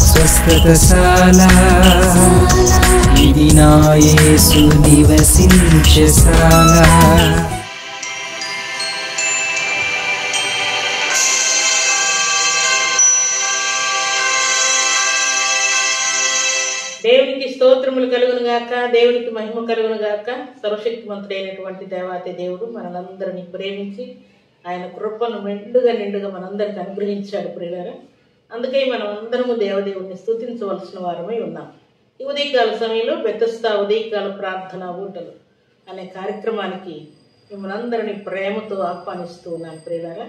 స్వస్థతశాల ఇది నా యేసు నివసించేశాల. దేవునికి స్తోత్రములు కలుగును గాక, దేవునికి మహిమ కలుగును గాక. సర్వశక్తిమంతుడైనటువంటి దేవాతి దేవుడు మనలందరినీ ప్రేమించి ఆయన కృపను నిండుగా మనందరికి అనుగ్రహించాడు ప్రియులారా. అందుకే మనం అందరము దేవదేవుడిని స్తుతించవలసిన వారమై ఉన్నాం. ఈ ఉదయకాల సమయంలో బెతెస్దా ఉదయకాల ప్రార్థన ఊటలు అనే కార్యక్రమానికి మిమ్మల్ని అందరినీ ప్రేమతో ఆహ్వానిస్తూ ఉన్నాను ప్రియులారా.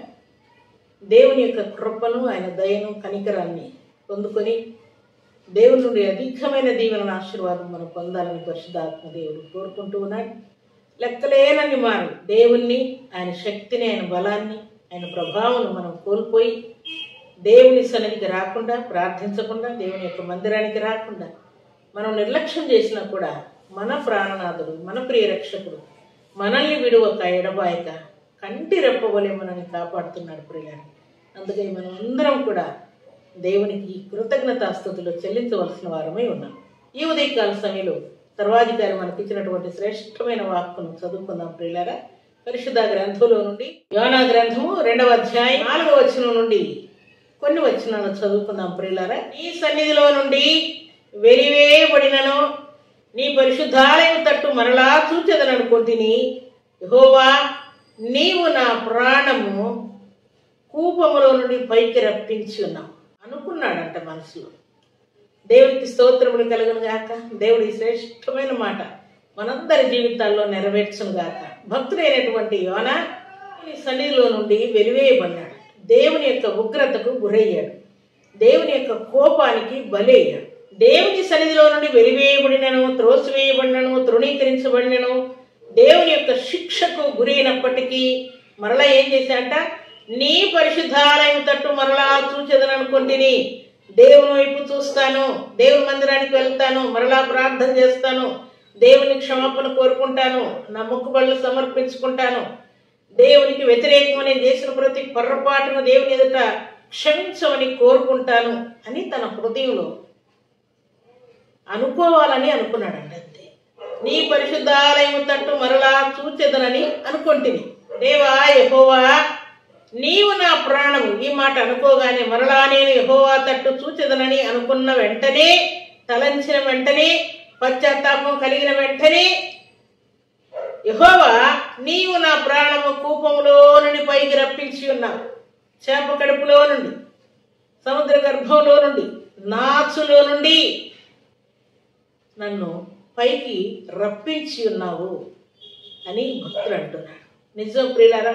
దేవుని యొక్క కృపను, ఆయన దయను, కనికరాన్ని పొందుకొని దేవుని నుండి అధికమైన దీవెన ఆశీర్వాదం మనం పొందాలని పరిశుద్ధాత్మ దేవుడు కోరుకుంటూ ఉన్నాడు. లెక్కలేనన్ని మారు దేవుణ్ణి, ఆయన శక్తిని, ఆయన బలాన్ని, ఆయన ప్రభావం మనం కోల్పోయి దేవుని సన్నిధికి రాకుండా, ప్రార్థించకుండా, దేవుని యొక్క మందిరానికి రాకుండా మనం నిర్లక్ష్యం చేసినా కూడా మన ప్రాణనాథుడు, మన ప్రియ రక్షకుడు మనల్ని విడువక ఎడబాయక కంటి రెప్పవలే మనల్ని కాపాడుతున్నాడు ప్రియులారా. అందుకే మనం అందరం కూడా దేవునికి కృతజ్ఞతాస్తుతులు చెల్లించవలసిన వారమై ఉన్నాం. ఈ ఉదయకాల సమయంలో సర్వాధికారి మనకి ఇచ్చినటువంటి శ్రేష్టమైన వాక్కును చదువుకుందాం ప్రియులారా. పరిశుద్ధ గ్రంథంలో నుండి యోనా గ్రంథము 2వ అధ్యాయం 4వ వచనం నుండి కొన్ని వచనాలు చదువుకుందాం ప్రియులారా. నీ సన్నిధిలో నుండి వెలివేయబడినను నీ పరిశుద్ధాలయం తట్టు మరలా చూచెదననుకుంటుని, యెహోవా నీవు నా ప్రాణము కూపములో నుండి పైకి రప్పించి ఉన్నావు అనుకున్నాడంట మనసులో. దేవునికి స్తోత్రములు కలుగును గాక. దేవుడి శ్రేష్టమైన మాట మనందరి జీవితాల్లో నెరవేర్చును గాక. భక్తుడైనటువంటి యోనా సన్నిధిలో నుండి వెలివేయబడినాడు. దేవుని యొక్క ఉగ్రతకు గురయ్యాడు. దేవుని యొక్క కోపానికి బలయ్యాడు. దేవుని సన్నిధిలో నుండి వెలివేయబడినను, త్రోసివేయబడినను, తృణీకరించబడినను, దేవుని యొక్క శిక్షకు గురైనప్పటికీ మరలా ఏం చేశాడంట? నీ పరిశుద్ధాలయం తట్టు మరలా చూచెదననుకుంటుని, దేవుని వైపు చూస్తాను, దేవుని మందిరానికి వెళ్తాను, మరలా ప్రార్థన చేస్తాను, దేవుని క్షమాపణ కోరుకుంటాను, నా మొక్కుబడులు సమర్పించుకుంటాను, దేవునికి వ్యతిరేకమని చేసిన ప్రతి పొర్రపాటును దేవుని ఎదుట క్షమించమని కోరుకుంటాను అని తన హృదయంలో అనుకోవాలని అనుకున్నాడంట. అంతే. నీ పరిశుద్ధాలయం తట్టు మరలా చూచెదనని అనుకుంటుని, దేవా యెహోవా నీవు నా ప్రాణము. ఈ మాట అనుకోగానే మరలా నేను యెహోవా తట్టు చూచెదనని అనుకున్న వెంటనే, తలంచిన వెంటనే, పశ్చాత్తాపం కలిగిన వెంటనే, యెహోవా నీవు నా ప్రాణము కూపములో నుండి పైకి రప్పించి ఉన్నావు. చేప కడుపులో నుండి, సముద్ర గర్భంలో నుండి, నాచులో నుండి నన్ను పైకి రప్పించి ఉన్నావు అని భక్తుడు అంటున్నాడు. నిజం ప్రియులారా,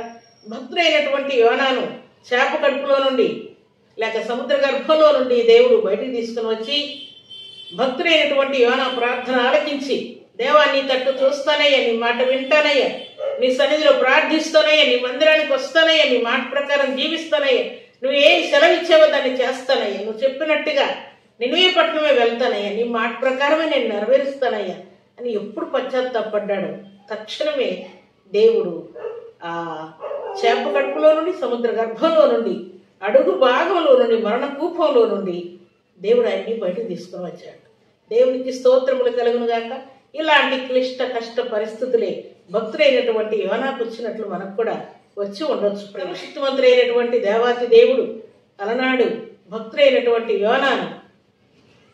భక్తుడైనటువంటి యోనాను చేప కడుపులో నుండి లేక సముద్ర గర్భంలో నుండి దేవుడు బయటికి తీసుకుని వచ్చి, భక్తుడైనటువంటి యోనా ప్రార్థన ఆలకించి, దేవా నీ తట్టు చూస్తానయ్యా, నీ మాట వింటానయ్యా, నీ సన్నిధిలో ప్రార్థిస్తానయ్యా, నీ మందిరానికి వస్తానయ్యా, నీ మాట ప్రకారం జీవిస్తానయ్యా, నువ్వు ఏం సెలవిచ్చావో దాన్ని చేస్తానయ్యా, నువ్వు చెప్పినట్టుగా నిన్వే పట్టణమే వెళ్తానయ్యా, నీ మాట ప్రకారమే నేను నెరవేరుస్తానయ్యా అని ఎప్పుడు పశ్చాత్తాపడ్డాడు, తక్షణమే దేవుడు ఆ చేప కడుపులో నుండి, సముద్ర గర్భంలో నుండి, అడుగు భాగంలో నుండి, మరణ కూపంలో నుండి దేవుడు ఆయన్ని బయటకు తీసుకుని వచ్చాడు. దేవునికి స్తోత్రములు కలుగును గాక. ఇలాంటి క్లిష్ట కష్ట పరిస్థితులే భక్తులైనటువంటి యోనాకు వచ్చినట్లు మనకు కూడా వచ్చి ఉండొచ్చు. శక్తివంతుడైనటువంటి దేవాతి దేవుడు అలనాడు భక్తులైనటువంటి యోనాను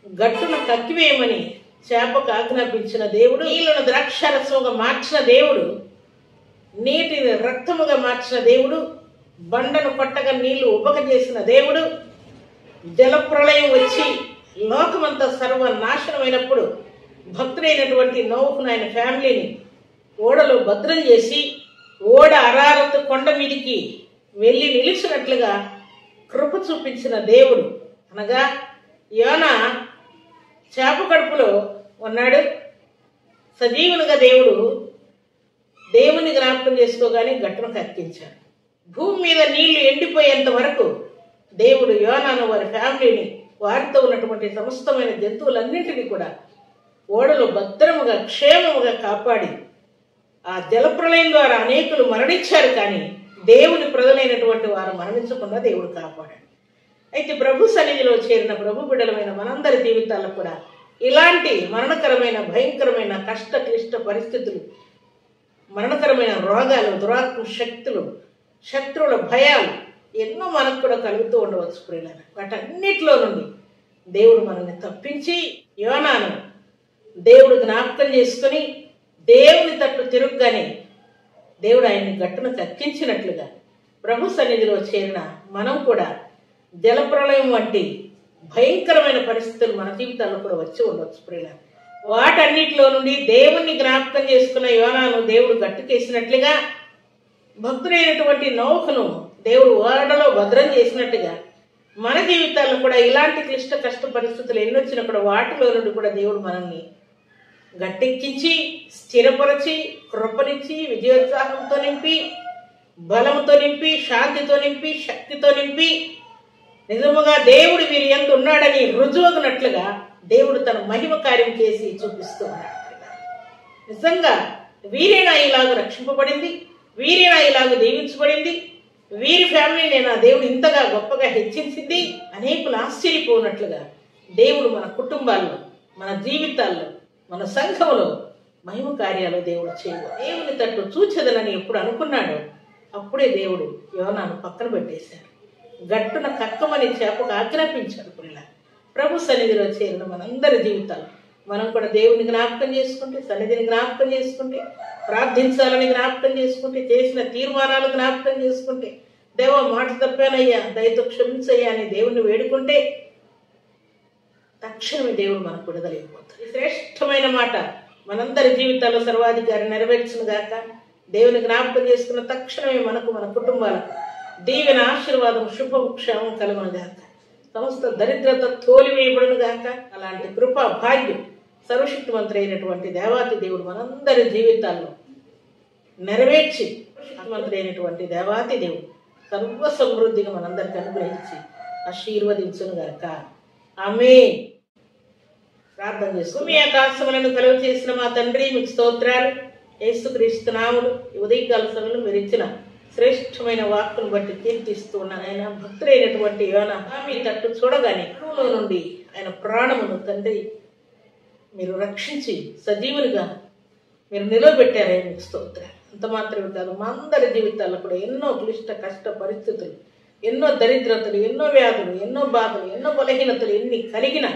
గట్టున కక్కివేయమని చేపకు ఆజ్ఞాపించిన దేవుడు, నీళ్లను ద్రాక్షారసముగా మార్చిన దేవుడు, నీటిని రక్తముగా మార్చిన దేవుడు, బండను కొట్టగా నీళ్లు ఉబకజేసిన దేవుడు, జలప్రళయం వచ్చి లోకమంతా సర్వనాశనమైనప్పుడు భక్తుడైనటువంటి నోహును, ఆయన ఫ్యామిలీని ఓడలో భద్రం చేసి ఓడ అరారతు కొండ మీదికి వెళ్ళి నిలిచినట్లుగా కృప చూపించిన దేవుడు. అనగా యోనా చేప కడుపులో ఉన్నాడు, సజీవునిగా దేవుడు దేవుని జ్ఞాపకం చేసుకోగానే గట్టును కక్కించాడు. భూమి మీద నీళ్లు ఎండిపోయేంత వరకు దేవుడు యోనాను, వారి ఫ్యామిలీని, వారితో ఉన్నటువంటి సమస్తమైన జంతువులన్నింటినీ కూడా ఓడలో భద్రముగా క్షేమముగా కాపాడి, ఆ జలప్రలయం ద్వారా అనేకులు మరణించారు, కానీ దేవుని ప్రజలైనటువంటి వారు మరణించకుండా దేవుడు కాపాడాడు. అయితే ప్రభు సన్నిధిలో చేరిన ప్రభు బిడ్డలమైన మనందరి జీవితాల్లో కూడా ఇలాంటి మరణకరమైన భయంకరమైన కష్ట క్లిష్ట పరిస్థితులు, మరణకరమైన రోగాలు, దురాత్మ శక్తులు, శత్రువుల భయాలు ఎన్నో మనకు కూడా కలుగుతూ ఉండవచ్చు ప్రియులారా. వాటన్నిటిలో నుండి దేవుడు మనల్ని తప్పించి యోనాను దేవుడు జ్ఞాపకం చేసుకుని దేవుని తట్టు తిరుగ్గానే దేవుడు ఆయన్ని గట్టును కక్కించినట్లుగా ప్రభు సన్నిధిలో చేరిన మనం కూడా జలప్రళయం వంటి భయంకరమైన పరిస్థితులు మన జీవితాల్లో కూడా వచ్చి ఉండవచ్చు ప్రియులారా. వాటన్నిటిలో నుండి దేవుణ్ణి జ్ఞాపకం చేసుకున్న యోనాను దేవుడు గట్టుకేసినట్లుగా, భక్తుడైనటువంటి నోహును దేవుడు ఓడలో భద్రం చేసినట్టుగా మన జీవితాల్లో కూడా ఇలాంటి క్లిష్ట కష్ట పరిస్థితులు ఎన్నొచ్చినా కూడా వాటిలో నుండి కూడా దేవుడు మనల్ని గట్టెక్కించి స్థిరపరచి కృపనిచ్చి విజయోత్సాహంతో నింపి బలంతో నింపి శాంతితో నింపి శక్తితో నింపి నిజముగా దేవుడు వీరి యందు ఉన్నాడని రుజువగునట్లుగా దేవుడు తన మహిమ కార్యం చేసి చూపిస్తూ ఉన్నాడు. నిజంగా వీరేనా ఇలాగ రక్షింపబడింది, వీరేనా ఇలాగ దీవించబడింది, వీరి ఫ్యామిలీని నా దేవుడు ఇంతగా గొప్పగా హెచ్చించింది అనేకులు ఆశ్చర్యపోనట్లుగా దేవుడు మన కుటుంబాల్లో, మన జీవితాల్లో, మన సంఘంలో మహిమ కార్యాలు దేవుడు చేయవు. దేవుని తట్టు చూచెదనని ఎప్పుడు అనుకున్నాడో అప్పుడే దేవుడు యోనాను పక్కన పెట్టేశాడు. గట్టున కక్కమని చేపకు ఆజ్ఞాపించాడు. ప్రభు సన్నిధిలో చేరిన మనందరి జీవితాలు మనం కూడా దేవుని జ్ఞాపకం చేసుకుంటే, సన్నిధిని జ్ఞాపకం చేసుకుంటే, ప్రార్థించాలని జ్ఞాపకం చేసుకుంటే, చేసిన తీర్మానాలు జ్ఞాపకం చేసుకుంటే, దేవా మాట తప్పానయ్యా దయతో క్షమించయ్యా అని దేవుణ్ణి వేడుకుంటే తక్షణమే దేవుడు మనకు విడుదలైపోతాడు. ఈ శ్రేష్టమైన మాట మనందరి జీవితాల్లో సర్వాధికారి నెరవేర్చును గాక. దేవుని జ్ఞాపకం చేసుకున్న తక్షణమే మనకు, మన కుటుంబాలకు దీవెన ఆశీర్వాదం శుభక్షేమం కలుగును గాక. సమస్త దరిద్రత తోలివేయబడును గాక. అలాంటి కృప భాగ్యం సర్వశక్తిమంతుడు అయినటువంటి దేవాతి దేవుడు మనందరి జీవితాల్లో నెరవేర్చి, శక్తిమంతుడు అయినటువంటి దేవాతి దేవుడు సర్వ సమృద్ధిగా మనందరికి అనుగ్రహించి ఆశీర్వదించును గాక. ఆమేన్. ప్రార్థన చేసుకుని మీ ఆకాశములను కలుగు చేసిన మా తండ్రి మీకు స్తోత్రాలు. యేసుక్రీస్తు నామములో ఈ ఉదయకాల సమయంలో మీరు ఇచ్చిన శ్రేష్టమైన వాక్కును బట్టి కీర్తిస్తూ ఉన్నాను. ఆయన భక్తులైనటువంటి యోనా మీ తట్టు చూడగానే అడవులో నుండి ఆయన ప్రాణమును తండ్రి మీరు రక్షించి సజీవునిగా మీరు నిలవబెట్టారని మీకు స్తోత్రాలు. అంత మాత్రమే కాదు, మా అందరి జీవితాల్లో కూడా ఎన్నో క్లిష్ట కష్ట పరిస్థితులు, ఎన్నో దరిద్రతలు, ఎన్నో వ్యాధులు, ఎన్నో బాధలు, ఎన్నో బలహీనతలు ఎన్ని కలిగిన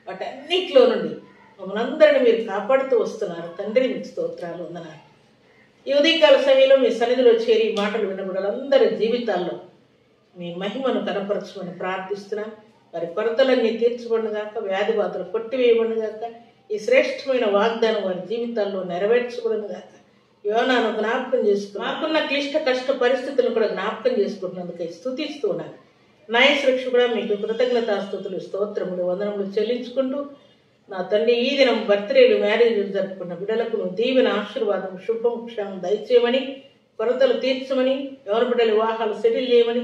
వాటన్నిటిలో నుండి మమ్మల్ని అందరినీ మీరు కాపాడుతూ వస్తున్నారు. తండ్రి మీకు స్తోత్రాలు వందనాలు. ఈ ఉదయకాల సమయంలో మీ సన్నిధిలో చేరి మాటలు వినబడాలందరి జీవితాల్లో మీ మహిమను కనపరచమని ప్రార్థిస్తున్నాను. వారి కొరతలన్నీ తీర్చబడిన గాక, వ్యాధి బాధలు కొట్టివేయబడిన గాక, ఈ శ్రేష్టమైన వాగ్దానం వారి జీవితాల్లో నెరవేర్చబడిన గాక. యోనాను జ్ఞాపకం చేసుకుని మాకున్న క్లిష్ట కష్ట పరిస్థితులను కూడా జ్ఞాపకం చేసుకుంటున్నందుకే స్తుతిస్తూ ఉన్నాను. న్యాయసురక్ష కూడా మీకు కృతజ్ఞతాస్తుతులు, స్తోత్రములు, వందనములు చెల్లించుకుంటూ నా తండ్రి ఈ దినం బర్త్డేలు, మ్యారేజ్లు జరుపుకున్న బిడ్డలకు నువ్వు దీవెన ఆశీర్వాదం శుభం క్షేమం దయచేయమని, కొరతలు తీర్చమని, ఎవరి బిడ్డల వివాహాలు సెటిల్ చేయమని,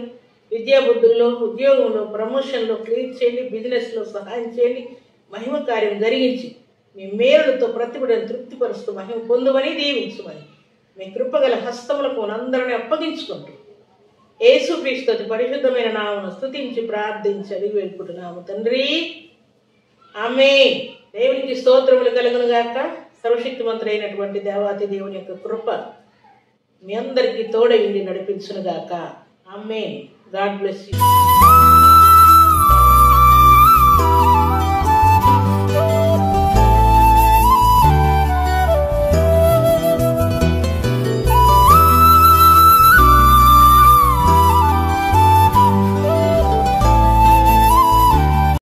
విద్యాబుద్ధుల్లో, ఉద్యోగంలో, ప్రమోషన్లో క్లియర్ చేయండి, బిజినెస్లో సహాయం చేయండి, మహిమ కార్యం జరిగించి మీ మేలులతో ప్రతి బిడ్డను తృప్తిపరుస్తూ మహిమ పొందుమని దీవించమని మీ కృపగల హస్తములకు అందరినీ అప్పగించుకుంటూ యేసుక్రీస్తు పరిశుద్ధమైన నామమును స్తుతించి ప్రార్థించి అడిగి వేడుకుంటున్నాము తండ్రి. ఆమేన్. దేవునికి స్తోత్రములు కలుగును గాక. సర్వశక్తిమంతుడైనటువంటి దేవాతి దేవుని యొక్క కృప మీ అందరికీ తోడై ఉండి నడిపించును గాక. ఆమేన్. God bless you.